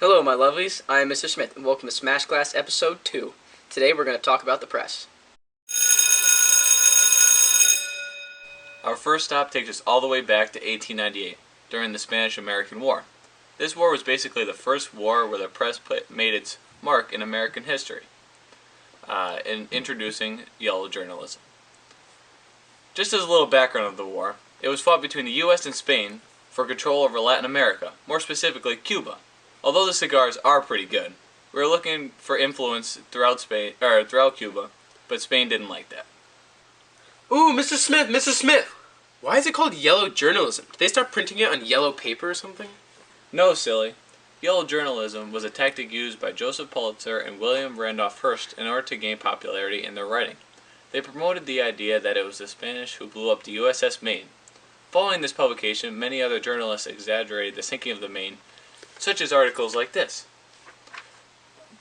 Hello, my lovelies. I am Mr. Smith, and welcome to Smash Class Episode 2. Today we're going to talk about the press. Our first stop takes us all the way back to 1898, during the Spanish-American War. This war was basically the first war where the press made its mark in American history, in introducing yellow journalism. Just as a little background of the war, it was fought between the U.S. and Spain for control over Latin America, more specifically Cuba. Although the cigars are pretty good, we were looking for influence throughout Cuba, but Spain didn't like that. Ooh, Mr. Smith, Mr. Smith! Why is it called yellow journalism? Did they start printing it on yellow paper or something? No, silly. Yellow journalism was a tactic used by Joseph Pulitzer and William Randolph Hearst in order to gain popularity in their writing. They promoted the idea that it was the Spanish who blew up the USS Maine. Following this publication, many other journalists exaggerated the sinking of the Maine, such as articles like this,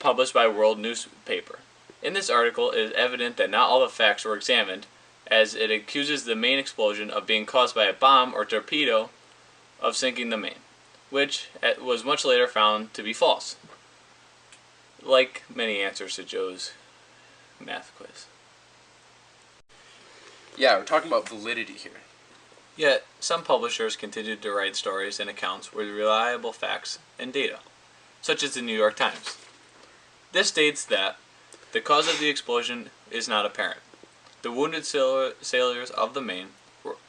published by World Newspaper. In this article, it is evident that not all the facts were examined, as it accuses the Maine explosion of being caused by a bomb or torpedo of sinking the Maine, which was much later found to be false, like many answers to Joe's math quiz. Yeah, we're talking about validity here. Yet, some publishers continued to write stories and accounts with reliable facts and data, such as the New York Times. This states that the cause of the explosion is not apparent. The wounded sailors of the Maine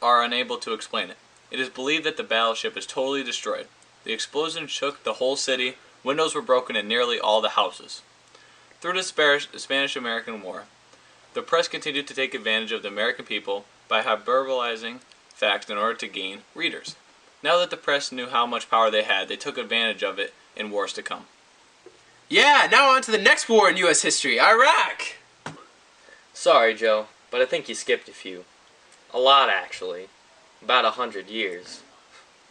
are unable to explain it. It is believed that the battleship is totally destroyed. The explosion shook the whole city, windows were broken in nearly all the houses. Through the Spanish-American War, the press continued to take advantage of the American people by hyperbolizing facts in order to gain readers. Now that the press knew how much power they had, they took advantage of it in wars to come. Yeah, now on to the next war in U.S. history, Iraq! Sorry, Joe, but I think you skipped a few. A lot, actually. About 100 years.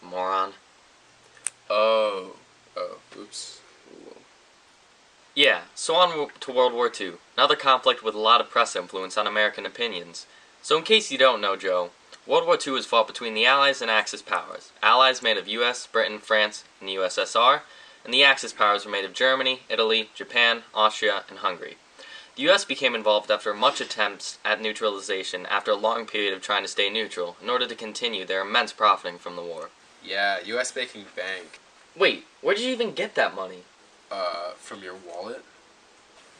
Moron. Oops. Yeah, so on to World War II, another conflict with a lot of press influence on American opinions. So in case you don't know, Joe, World War II was fought between the Allies and Axis powers. Allies made of US, Britain, France, and the USSR, and the Axis powers were made of Germany, Italy, Japan, Austria, and Hungary. The US became involved after much attempts at neutralization after a long period of trying to stay neutral in order to continue their immense profiting from the war. Yeah, U.S. making bank. Wait, where did you even get that money? From your wallet?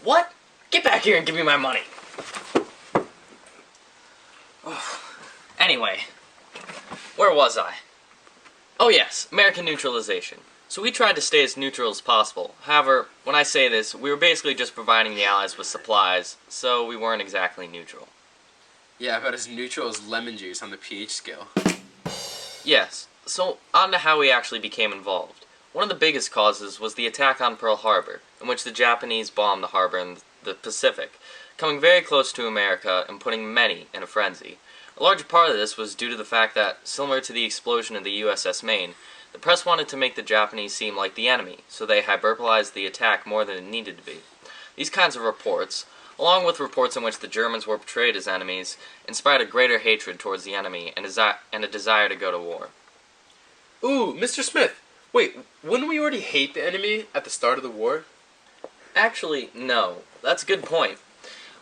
What? Get back here and give me my money! Anyway, where was I? Oh yes, American neutralization. So we tried to stay as neutral as possible. However, when I say this, we were basically just providing the Allies with supplies, so we weren't exactly neutral. Yeah, about as neutral as lemon juice on the pH scale. Yes, so on to how we actually became involved. One of the biggest causes was the attack on Pearl Harbor, in which the Japanese bombed the harbor in the Pacific, coming very close to America and putting many in a frenzy. A large part of this was due to the fact that, similar to the explosion of the USS Maine, the press wanted to make the Japanese seem like the enemy, so they hyperbolized the attack more than it needed to be. These kinds of reports, along with reports in which the Germans were portrayed as enemies, inspired a greater hatred towards the enemy and a desire to go to war. Ooh, Mr. Smith! Wait, wouldn't we already hate the enemy at the start of the war? Actually, no. That's a good point.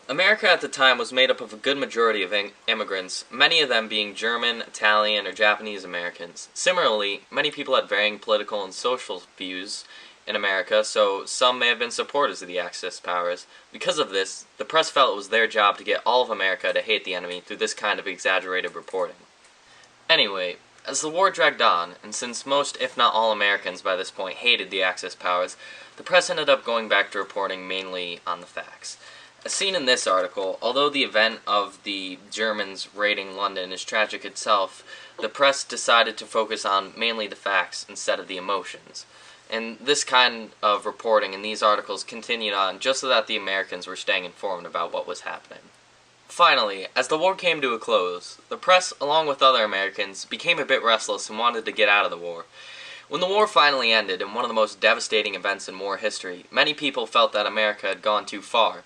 America at the time was made up of a good majority of immigrants, many of them being German, Italian, or Japanese Americans. Similarly, many people had varying political and social views in America, so some may have been supporters of the Axis powers. Because of this, the press felt it was their job to get all of America to hate the enemy through this kind of exaggerated reporting. Anyway, as the war dragged on, and since most, if not all Americans by this point hated the Axis powers, the press ended up going back to reporting mainly on the facts. As seen in this article, although the event of the Germans raiding London is tragic itself, the press decided to focus on mainly the facts instead of the emotions. And this kind of reporting in these articles continued on just so that the Americans were staying informed about what was happening. Finally, as the war came to a close, the press, along with other Americans, became a bit restless and wanted to get out of the war. When the war finally ended, in one of the most devastating events in war history, many people felt that America had gone too far.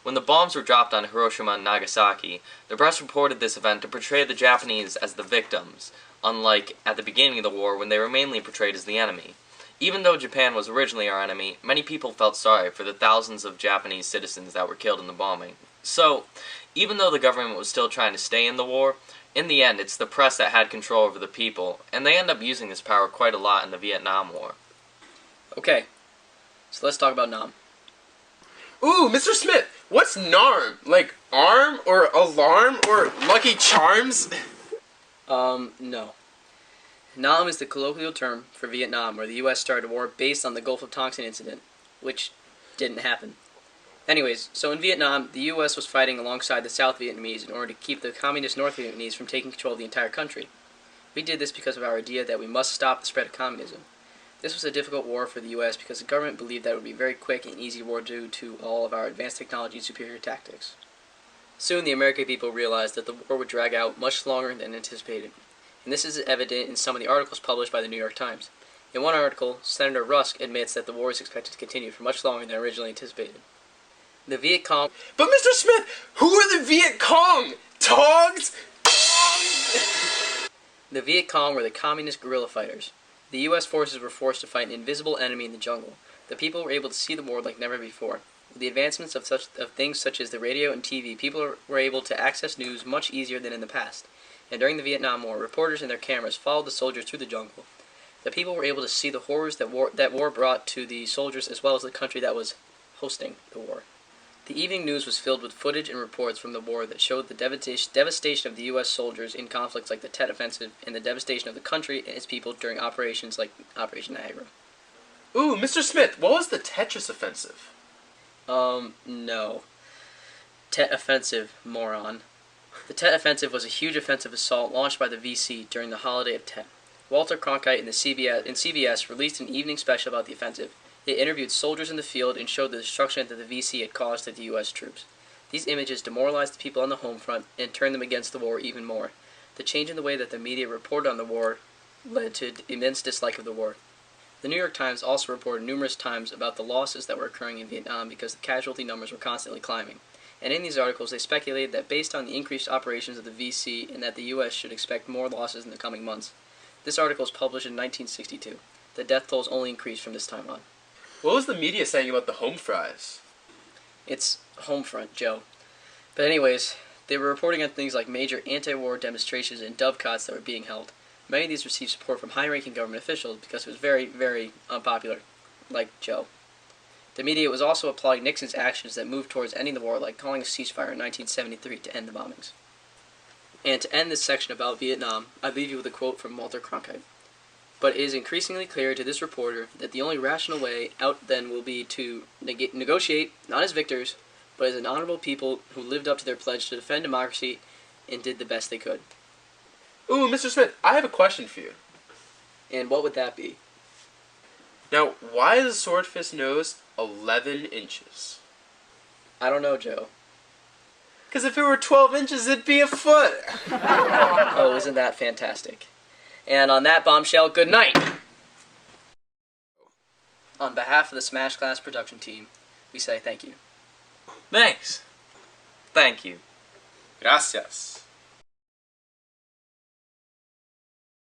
When the bombs were dropped on Hiroshima and Nagasaki, the press reported this event to portray the Japanese as the victims, unlike at the beginning of the war when they were mainly portrayed as the enemy. Even though Japan was originally our enemy, many people felt sorry for the thousands of Japanese citizens that were killed in the bombing. So, even though the government was still trying to stay in the war, in the end it's the press that had control over the people, and they end up using this power quite a lot in the Vietnam War. Okay, so let's talk about Nam. Ooh, Mr. Smith, what's NARM? Like arm or alarm or Lucky Charms? No. Nam is the colloquial term for Vietnam, where the U.S. started a war based on the Gulf of Tonkin incident, which didn't happen. Anyways, so in Vietnam, the U.S. was fighting alongside the South Vietnamese in order to keep the communist North Vietnamese from taking control of the entire country. We did this because of our idea that we must stop the spread of communism. This was a difficult war for the U.S. because the government believed that it would be a very quick and easy war due to all of our advanced technology and superior tactics. Soon the American people realized that the war would drag out much longer than anticipated, and this is evident in some of the articles published by the New York Times. In one article, Senator Rusk admits that the war is expected to continue for much longer than originally anticipated. The Viet Cong... But Mr. Smith, who are the Viet Cong? Togs? The Viet Cong were the communist guerrilla fighters. The U.S. forces were forced to fight an invisible enemy in the jungle. The people were able to see the war like never before. With the advancements of things such as the radio and TV, people were able to access news much easier than in the past. And during the Vietnam War, reporters and their cameras followed the soldiers through the jungle. The people were able to see the horrors that war brought to the soldiers as well as the country that was hosting the war. The evening news was filled with footage and reports from the war that showed the devastation of the U.S. soldiers in conflicts like the Tet Offensive and the devastation of the country and its people during operations like Operation Niagara. Ooh, Mr. Smith, what was the Tetris Offensive? No. Tet Offensive, moron. The Tet Offensive was a huge offensive assault launched by the VC during the holiday of Tet. Walter Cronkite and CBS released an evening special about the offensive. It interviewed soldiers in the field and showed the destruction that the VC had caused to the U.S. troops. These images demoralized the people on the home front and turned them against the war even more. The change in the way that the media reported on the war led to immense dislike of the war. The New York Times also reported numerous times about the losses that were occurring in Vietnam because the casualty numbers were constantly climbing. And in these articles, they speculated that based on the increased operations of the VC and that the U.S. should expect more losses in the coming months. This article was published in 1962. The death tolls only increased from this time on. What was the media saying about the home fries? It's home front, Joe. But anyways, they were reporting on things like major anti-war demonstrations and dovecots that were being held. Many of these received support from high-ranking government officials because it was very, very unpopular, like Joe. The media was also applauding Nixon's actions that moved towards ending the war, like calling a ceasefire in 1973 to end the bombings. And to end this section about Vietnam, I leave you with a quote from Walter Cronkite. But it is increasingly clear to this reporter that the only rational way out then will be to negotiate, not as victors, but as an honorable people who lived up to their pledge to defend democracy and did the best they could. Ooh, Mr. Smith, I have a question for you. And what would that be? Now, why is a swordfish nose 11 inches? I don't know, Joe. Because if it were 12 inches, it'd be a foot. Oh, isn't that fantastic? And on that bombshell, good night! On behalf of the Smash Class production team, we say thank you. Thanks. Thank you. Gracias.